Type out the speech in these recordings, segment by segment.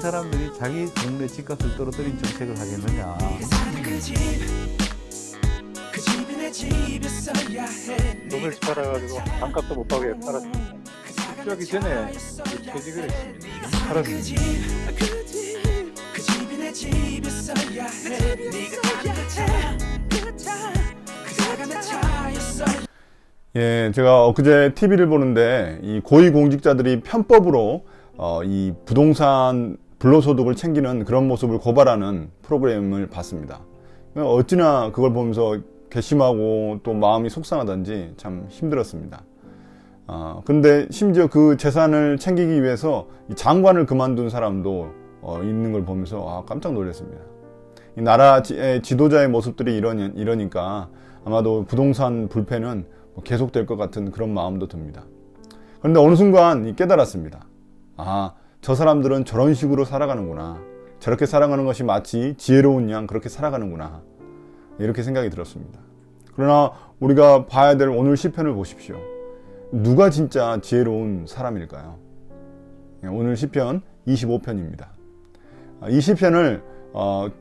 사람들이 자기 동네 집값을 떨어뜨린 정책을 하겠느냐. 노벨 팔아가지고 반값도 못 하게 팔았습니다. 입주하기 전에 퇴직을 했습니다. 팔았습니다. 예, 제가 엊그제 TV를 보는데 이 고위공직자들이 편법으로 이 부동산 불로소득을 챙기는 그런 모습을 고발하는 프로그램을 봤습니다. 어찌나 그걸 보면서 괘씸하고 또 마음이 속상하던지 참 힘들었습니다. 근데 심지어 그 재산을 챙기기 위해서 이 장관을 그만둔 사람도 있는 걸 보면서 깜짝 놀랐습니다. 이 나라의 지도자의 모습들이 이러니까 아마도 부동산 불패는 계속될 것 같은 그런 마음도 듭니다. 그런데 어느 순간 깨달았습니다. 저 사람들은 저런 식으로 살아가는구나. 저렇게 살아가는 것이 마치 지혜로운 양 그렇게 살아가는구나. 이렇게 생각이 들었습니다. 그러나 우리가 봐야 될 오늘 시편을 보십시오. 누가 진짜 지혜로운 사람일까요? 오늘 시편 25편입니다. 이 시편을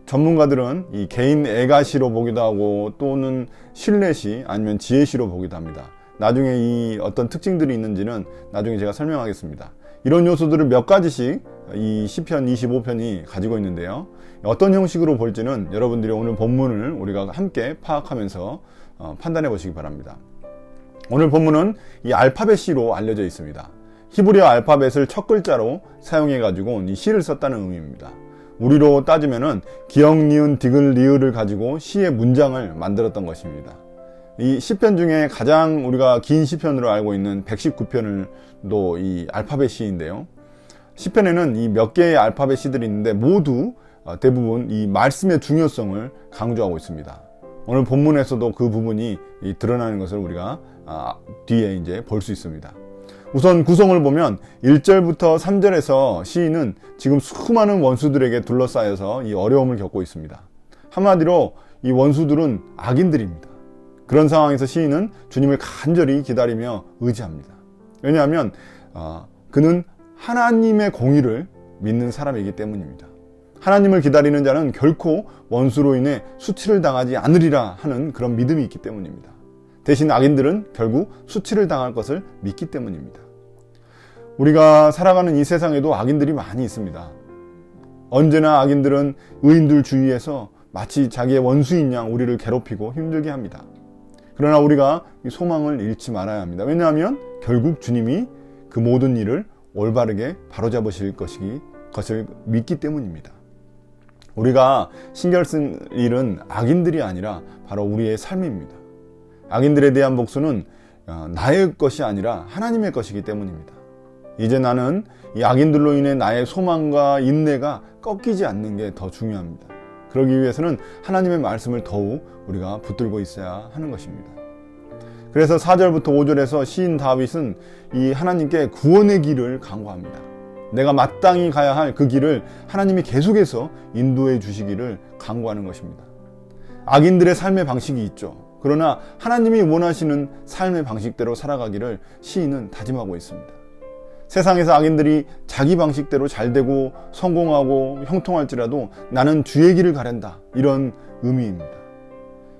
전문가들은 이 개인 애가시로 보기도 하고 또는 신뢰시 아니면 지혜시로 보기도 합니다. 나중에 이 어떤 특징들이 있는지는 나중에 제가 설명하겠습니다. 이런 요소들을 몇 가지씩 이 시편 25편이 가지고 있는데요. 어떤 형식으로 볼지는 여러분들이 오늘 본문을 우리가 함께 파악하면서 판단해 보시기 바랍니다. 오늘 본문은 이 알파벳 시로 알려져 있습니다. 히브리어 알파벳을 첫 글자로 사용해 가지고 이 시를 썼다는 의미입니다. 우리로 따지면은 기역, 니은, 디귿, 리을을 가지고 시의 문장을 만들었던 것입니다. 이 시편 중에 가장 우리가 긴 시편으로 알고 있는 119편도 이 알파벳 시인데요. 시편에는 이 몇 개의 알파벳 시들이 있는데 모두 대부분 이 말씀의 중요성을 강조하고 있습니다. 오늘 본문에서도 그 부분이 드러나는 것을 우리가 뒤에 이제 볼 수 있습니다. 우선 구성을 보면 1절부터 3절에서 시인은 지금 수많은 원수들에게 둘러싸여서 이 어려움을 겪고 있습니다. 한마디로 이 원수들은 악인들입니다. 그런 상황에서 시인은 주님을 간절히 기다리며 의지합니다. 왜냐하면 그는 하나님의 공의를 믿는 사람이기 때문입니다. 하나님을 기다리는 자는 결코 원수로 인해 수치를 당하지 않으리라 하는 그런 믿음이 있기 때문입니다. 대신 악인들은 결국 수치를 당할 것을 믿기 때문입니다. 우리가 살아가는 이 세상에도 악인들이 많이 있습니다. 언제나 악인들은 의인들 주위에서 마치 자기의 원수인 양 우리를 괴롭히고 힘들게 합니다. 그러나 우리가 이 소망을 잃지 말아야 합니다. 왜냐하면 결국 주님이 그 모든 일을 올바르게 바로잡으실 것을 믿기 때문입니다. 우리가 신경 쓸 일은 악인들이 아니라 바로 우리의 삶입니다. 악인들에 대한 복수는 나의 것이 아니라 하나님의 것이기 때문입니다. 이제 나는 이 악인들로 인해 나의 소망과 인내가 꺾이지 않는 게 더 중요합니다. 그러기 위해서는 하나님의 말씀을 더욱 우리가 붙들고 있어야 하는 것입니다. 그래서 4절부터 5절에서 시인 다윗은 이 하나님께 구원의 길을 간구합니다. 내가 마땅히 가야 할 그 길을 하나님이 계속해서 인도해 주시기를 간구하는 것입니다. 악인들의 삶의 방식이 있죠. 그러나 하나님이 원하시는 삶의 방식대로 살아가기를 시인은 다짐하고 있습니다. 세상에서 악인들이 자기 방식대로 잘되고 성공하고 형통할지라도 나는 주의 길을 가련다, 이런 의미입니다.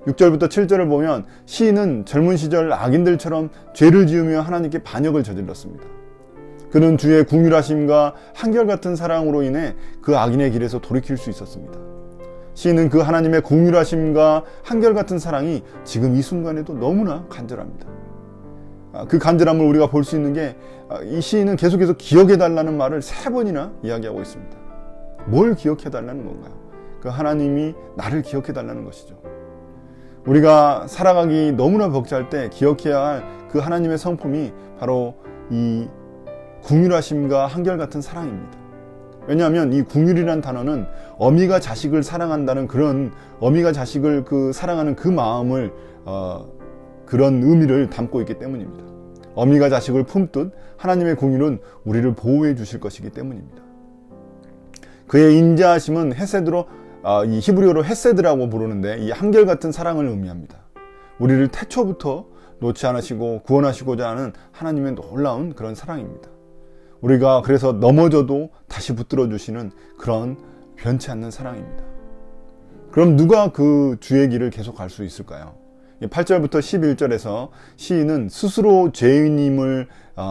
6절부터 7절을 보면 시인은 젊은 시절 악인들처럼 죄를 지으며 하나님께 반역을 저질렀습니다. 그는 주의 긍휼하심과 한결같은 사랑으로 인해 그 악인의 길에서 돌이킬 수 있었습니다. 시인은 그 하나님의 긍휼하심과 한결같은 사랑이 지금 이 순간에도 너무나 간절합니다. 그 간절함을 우리가 볼 수 있는 게 이 시인은 계속해서 기억해달라는 말을 3번이나 이야기하고 있습니다. 뭘 기억해달라는 건가요? 그 하나님이 나를 기억해달라는 것이죠. 우리가 살아가기 너무나 벅찰 때 기억해야 할 그 하나님의 성품이 바로 이 긍휼하심과 한결같은 사랑입니다. 왜냐하면 이 긍휼이란 단어는 어미가 자식을 사랑한다는 그런 어미가 자식을 사랑하는 그 마음을 그런 의미를 담고 있기 때문입니다. 어미가 자식을 품듯 하나님의 긍휼은 우리를 보호해 주실 것이기 때문입니다. 그의 인자하심은 헤세드로 이 히브리어로 헤세드라고 부르는데 이 한결같은 사랑을 의미합니다. 우리를 태초부터 놓지 않으시고 구원하시고자 하는 하나님의 놀라운 그런 사랑입니다. 우리가 그래서 넘어져도 다시 붙들어 주시는 그런 변치 않는 사랑입니다. 그럼 누가 그 주의 길을 계속 갈 수 있을까요? 8절부터 11절에서 시인은 스스로 죄인임을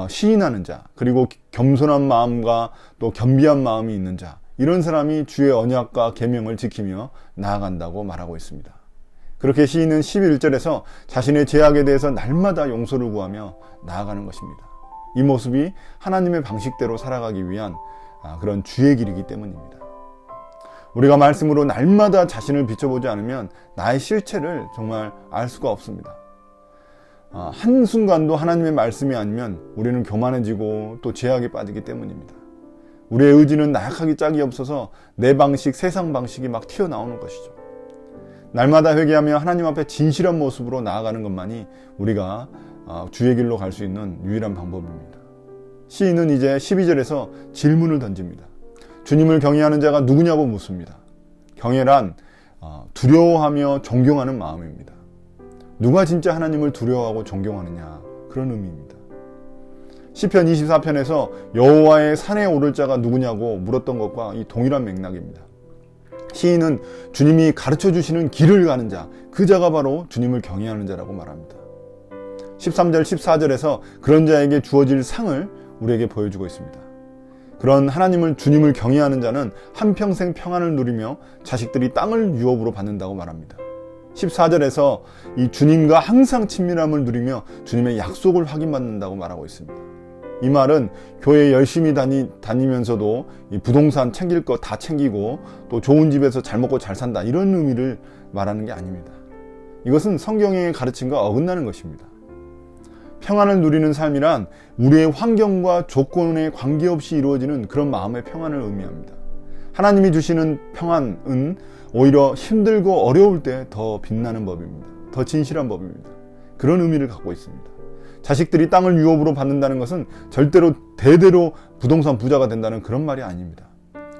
시인하는 자, 그리고 겸손한 마음과 또 겸비한 마음이 있는 자, 이런 사람이 주의 언약과 계명을 지키며 나아간다고 말하고 있습니다. 그렇게 시인은 11절에서 자신의 죄악에 대해서 날마다 용서를 구하며 나아가는 것입니다. 이 모습이 하나님의 방식대로 살아가기 위한 그런 주의 길이기 때문입니다. 우리가 말씀으로 날마다 자신을 비춰보지 않으면 나의 실체를 정말 알 수가 없습니다. 한순간도 하나님의 말씀이 아니면 우리는 교만해지고 또 죄악에 빠지기 때문입니다. 우리의 의지는 나약하기 짝이 없어서 내 방식, 세상 방식이 막 튀어나오는 것이죠. 날마다 회개하며 하나님 앞에 진실한 모습으로 나아가는 것만이 우리가 주의 길로 갈 수 있는 유일한 방법입니다. 시인은 이제 12절에서 질문을 던집니다. 주님을 경외하는 자가 누구냐고 묻습니다. 경외란 두려워하며 존경하는 마음입니다. 누가 진짜 하나님을 두려워하고 존경하느냐, 그런 의미입니다. 시편 24편에서 여호와의 산에 오를 자가 누구냐고 물었던 것과 이 동일한 맥락입니다. 시인은 주님이 가르쳐 주시는 길을 가는 자, 그 자가 바로 주님을 경외하는 자라고 말합니다. 13절 14절에서 그런 자에게 주어질 상을 우리에게 보여주고 있습니다. 그런 하나님을, 주님을 경외하는 자는 한평생 평안을 누리며 자식들이 땅을 유업으로 받는다고 말합니다. 14절에서 이 주님과 항상 친밀함을 누리며 주님의 약속을 확인받는다고 말하고 있습니다. 이 말은 교회 열심히 다니면서도 이 부동산 챙길 거 다 챙기고 또 좋은 집에서 잘 먹고 잘 산다, 이런 의미를 말하는 게 아닙니다. 이것은 성경의 가르침과 어긋나는 것입니다. 평안을 누리는 삶이란 우리의 환경과 조건에 관계없이 이루어지는 그런 마음의 평안을 의미합니다. 하나님이 주시는 평안은 오히려 힘들고 어려울 때 더 빛나는 법입니다. 더 진실한 법입니다. 그런 의미를 갖고 있습니다. 자식들이 땅을 유업으로 받는다는 것은 절대로 대대로 부동산 부자가 된다는 그런 말이 아닙니다.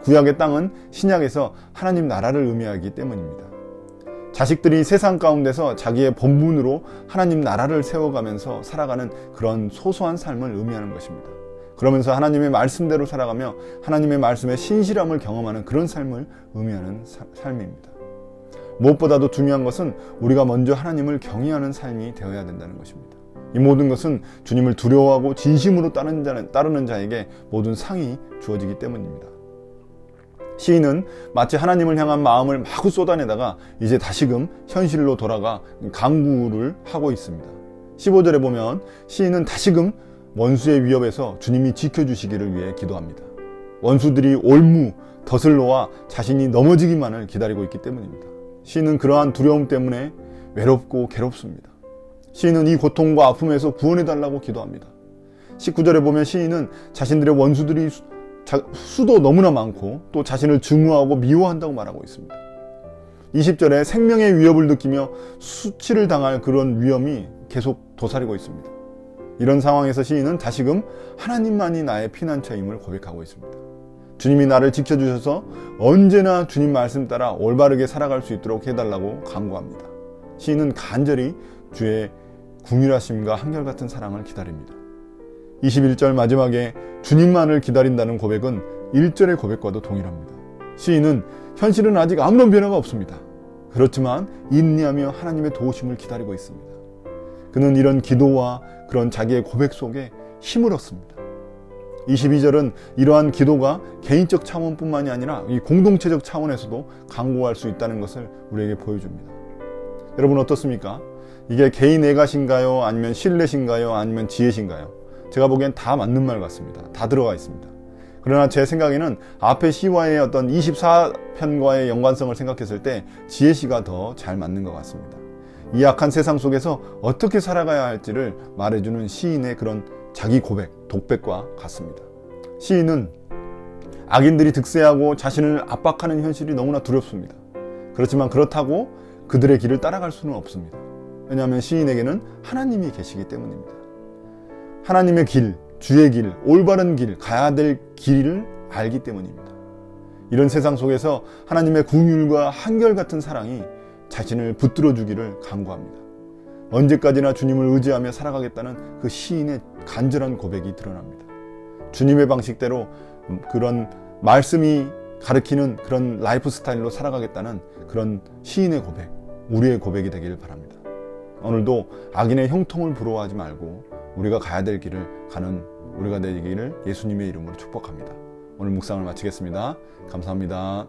구약의 땅은 신약에서 하나님 나라를 의미하기 때문입니다. 자식들이 세상 가운데서 자기의 본분으로 하나님 나라를 세워가면서 살아가는 그런 소소한 삶을 의미하는 것입니다. 그러면서 하나님의 말씀대로 살아가며 하나님의 말씀의 신실함을 경험하는 그런 삶을 의미하는 삶입니다. 무엇보다도 중요한 것은 우리가 먼저 하나님을 경외하는 삶이 되어야 된다는 것입니다. 이 모든 것은 주님을 두려워하고 진심으로 따르는 자에게 모든 상이 주어지기 때문입니다. 시인은 마치 하나님을 향한 마음을 마구 쏟아내다가 이제 다시금 현실로 돌아가 간구를 하고 있습니다. 15절에 보면 시인은 다시금 원수의 위협에서 주님이 지켜주시기를 위해 기도합니다. 원수들이 올무, 덫을 놓아 자신이 넘어지기만을 기다리고 있기 때문입니다. 시인은 그러한 두려움 때문에 외롭고 괴롭습니다. 시인은 이 고통과 아픔에서 구원해달라고 기도합니다. 19절에 보면 시인은 자신들의 원수들이 수도 너무나 많고 또 자신을 증오하고 미워한다고 말하고 있습니다. 20절에 생명의 위협을 느끼며 수치를 당할 그런 위험이 계속 도사리고 있습니다. 이런 상황에서 시인은 다시금 하나님만이 나의 피난처임을 고백하고 있습니다. 주님이 나를 지켜주셔서 언제나 주님 말씀 따라 올바르게 살아갈 수 있도록 해달라고 간구합니다. 시인은 간절히 주의 궁휼하심과 한결같은 사랑을 기다립니다. 21절 마지막에 주님만을 기다린다는 고백은 1절의 고백과도 동일합니다. 시인은 현실은 아직 아무런 변화가 없습니다. 그렇지만 인내하며 하나님의 도우심을 기다리고 있습니다. 그는 이런 기도와 그런 자기의 고백 속에 힘을 얻습니다. 22절은 이러한 기도가 개인적 차원뿐만이 아니라 이 공동체적 차원에서도 강구할 수 있다는 것을 우리에게 보여줍니다. 여러분 어떻습니까? 이게 개인 애가신가요? 아니면 신뢰신가요? 아니면 지혜신가요? 제가 보기엔 다 맞는 말 같습니다. 다 들어가 있습니다. 그러나 제 생각에는 앞에 시와의 어떤 24편과의 연관성을 생각했을 때 지혜시가 더 잘 맞는 것 같습니다. 이 악한 세상 속에서 어떻게 살아가야 할지를 말해주는 시인의 그런 자기 고백, 독백과 같습니다. 시인은 악인들이 득세하고 자신을 압박하는 현실이 너무나 두렵습니다. 그렇지만 그렇다고 그들의 길을 따라갈 수는 없습니다. 왜냐하면 시인에게는 하나님이 계시기 때문입니다. 하나님의 길, 주의 길, 올바른 길, 가야 될 길을 알기 때문입니다. 이런 세상 속에서 하나님의 긍휼과 한결같은 사랑이 자신을 붙들어 주기를 간구합니다. 언제까지나 주님을 의지하며 살아가겠다는 그 시인의 간절한 고백이 드러납니다. 주님의 방식대로 그런 말씀이 가르치는 그런 라이프 스타일로 살아가겠다는 그런 시인의 고백, 우리의 고백이 되기를 바랍니다. 오늘도 악인의 형통을 부러워하지 말고 우리가 가야 될 길을 가는 우리가 되기를 예수님의 이름으로 축복합니다. 오늘 묵상을 마치겠습니다. 감사합니다.